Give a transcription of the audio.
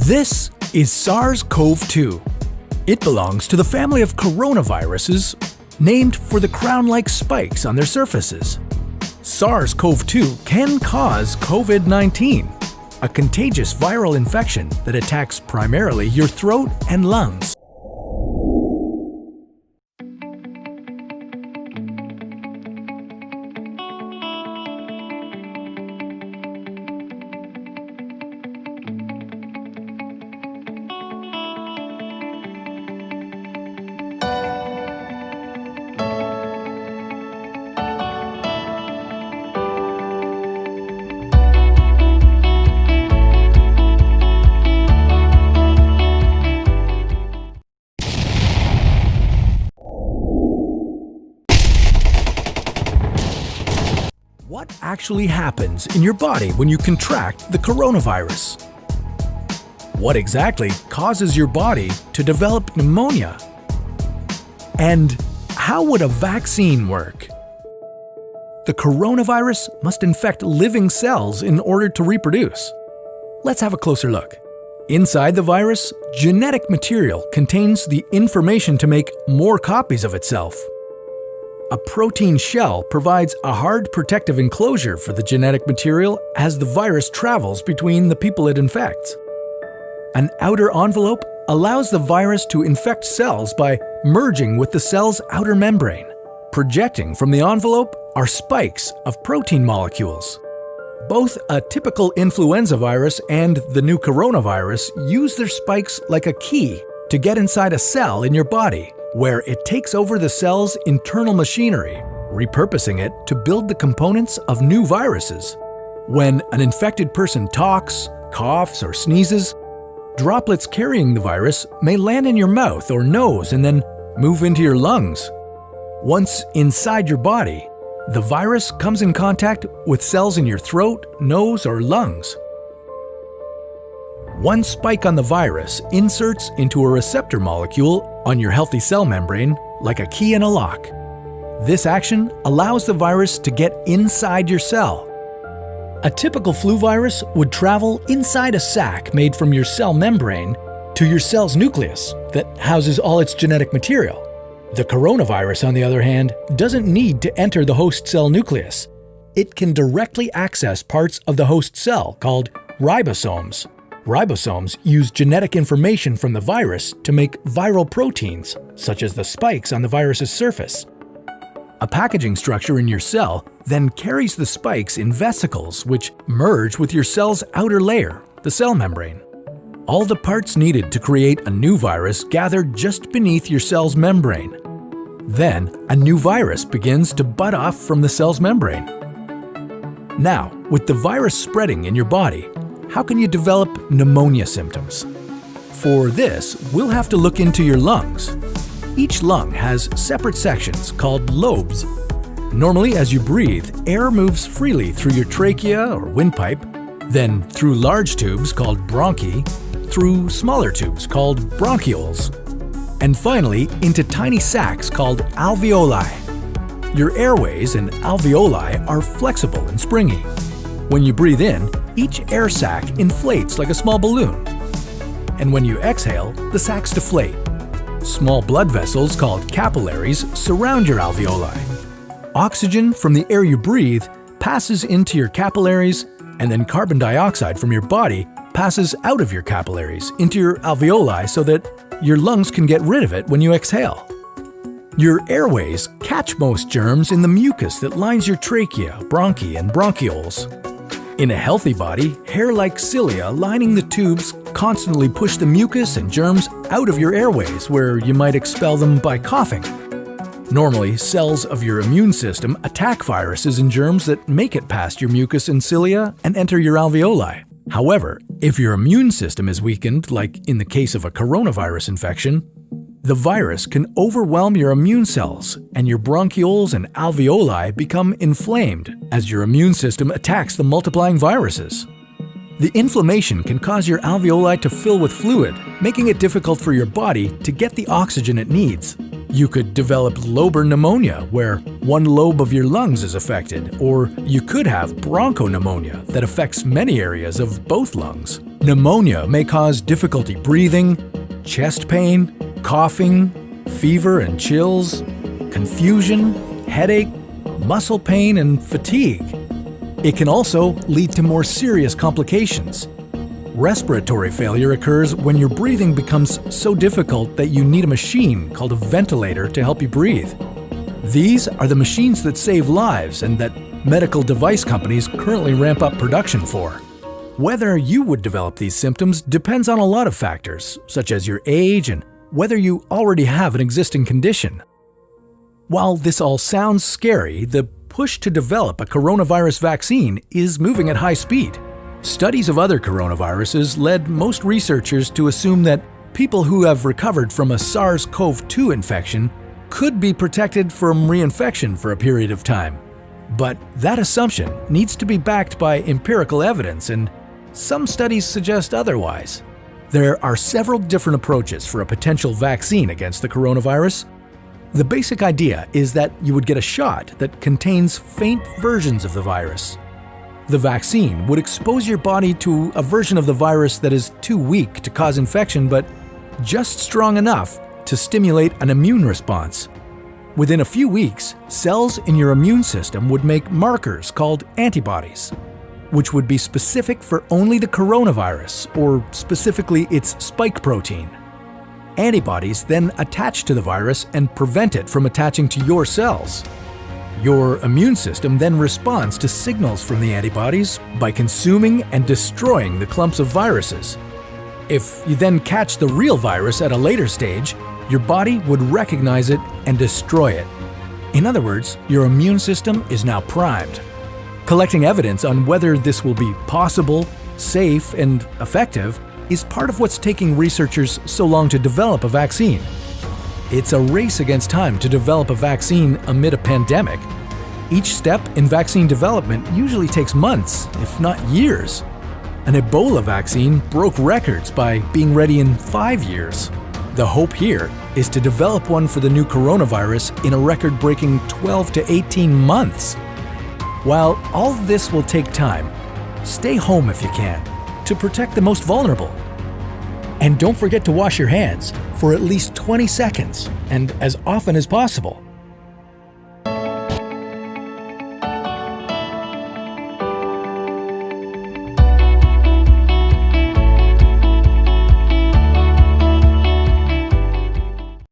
This is SARS-CoV-2. It belongs to the family of coronaviruses named for the crown-like spikes on their surfaces. SARS-CoV-2 can cause COVID-19, a contagious viral infection that attacks primarily your throat and lungs. What actually happens in your body when you contract the coronavirus? What exactly causes your body to develop pneumonia? And how would a vaccine work? The coronavirus must infect living cells in order to reproduce. Let's have a closer look. Inside the virus, genetic material contains the information to make more copies of itself. A protein shell provides a hard protective enclosure for the genetic material as the virus travels between the people it infects. An outer envelope allows the virus to infect cells by merging with the cell's outer membrane. Projecting from the envelope are spikes of protein molecules. Both a typical influenza virus and the new coronavirus use their spikes like a key to get inside a cell in your body, where it takes over the cell's internal machinery, repurposing it to build the components of new viruses. When an infected person talks, coughs, or sneezes, droplets carrying the virus may land in your mouth or nose and then move into your lungs. Once inside your body, the virus comes in contact with cells in your throat, nose, or lungs. One spike on the virus inserts into a receptor molecule on your healthy cell membrane like a key in a lock. This action allows the virus to get inside your cell. A typical flu virus would travel inside a sac made from your cell membrane to your cell's nucleus that houses all its genetic material. The coronavirus, on the other hand, doesn't need to enter the host cell nucleus. It can directly access parts of the host cell called ribosomes. Ribosomes use genetic information from the virus to make viral proteins, such as the spikes on the virus's surface. A packaging structure in your cell then carries the spikes in vesicles which merge with your cell's outer layer, the cell membrane. All the parts needed to create a new virus gather just beneath your cell's membrane. Then, a new virus begins to bud off from the cell's membrane. Now, with the virus spreading in your body, how can you develop pneumonia symptoms? For this, we'll have to look into your lungs. Each lung has separate sections called lobes. Normally, as you breathe, air moves freely through your trachea or windpipe, then through large tubes called bronchi, through smaller tubes called bronchioles, and finally into tiny sacs called alveoli. Your airways and alveoli are flexible and springy. When you breathe in, each air sac inflates like a small balloon. And when you exhale, the sacs deflate. Small blood vessels called capillaries surround your alveoli. Oxygen from the air you breathe passes into your capillaries, and then carbon dioxide from your body passes out of your capillaries into your alveoli so that your lungs can get rid of it when you exhale. Your airways catch most germs in the mucus that lines your trachea, bronchi, and bronchioles. In a healthy body, hair-like cilia lining the tubes constantly push the mucus and germs out of your airways, where you might expel them by coughing. Normally, cells of your immune system attack viruses and germs that make it past your mucus and cilia and enter your alveoli. However, if your immune system is weakened, like in the case of a coronavirus infection, the virus can overwhelm your immune cells, and your bronchioles and alveoli become inflamed as your immune system attacks the multiplying viruses. The inflammation can cause your alveoli to fill with fluid, making it difficult for your body to get the oxygen it needs. You could develop lobar pneumonia, where one lobe of your lungs is affected, or you could have bronchopneumonia that affects many areas of both lungs. Pneumonia may cause difficulty breathing, chest pain, coughing, fever and chills, confusion, headache, muscle pain, and fatigue. It can also lead to more serious complications. Respiratory failure occurs when your breathing becomes so difficult that you need a machine called a ventilator to help you breathe. These are the machines that save lives and that medical device companies currently ramp up production for. Whether you would develop these symptoms depends on a lot of factors, such as your age and whether you already have an existing condition. While this all sounds scary, the push to develop a coronavirus vaccine is moving at high speed. Studies of other coronaviruses led most researchers to assume that people who have recovered from a SARS-CoV-2 infection could be protected from reinfection for a period of time. But that assumption needs to be backed by empirical evidence, and some studies suggest otherwise. There are several different approaches for a potential vaccine against the coronavirus. The basic idea is that you would get a shot that contains faint versions of the virus. The vaccine would expose your body to a version of the virus that is too weak to cause infection, but just strong enough to stimulate an immune response. Within a few weeks, cells in your immune system would make markers called antibodies, which would be specific for only the coronavirus, or specifically its spike protein. Antibodies then attach to the virus and prevent it from attaching to your cells. Your immune system then responds to signals from the antibodies by consuming and destroying the clumps of viruses. If you then catch the real virus at a later stage, your body would recognize it and destroy it. In other words, your immune system is now primed. Collecting evidence on whether this will be possible, safe, and effective is part of what's taking researchers so long to develop a vaccine. It's a race against time to develop a vaccine amid a pandemic. Each step in vaccine development usually takes months, if not years. An Ebola vaccine broke records by being ready in 5 years. The hope here is to develop one for the new coronavirus in a record-breaking 12 to 18 months. While all this will take time, stay home if you can, to protect the most vulnerable. And don't forget to wash your hands for at least 20 seconds and as often as possible.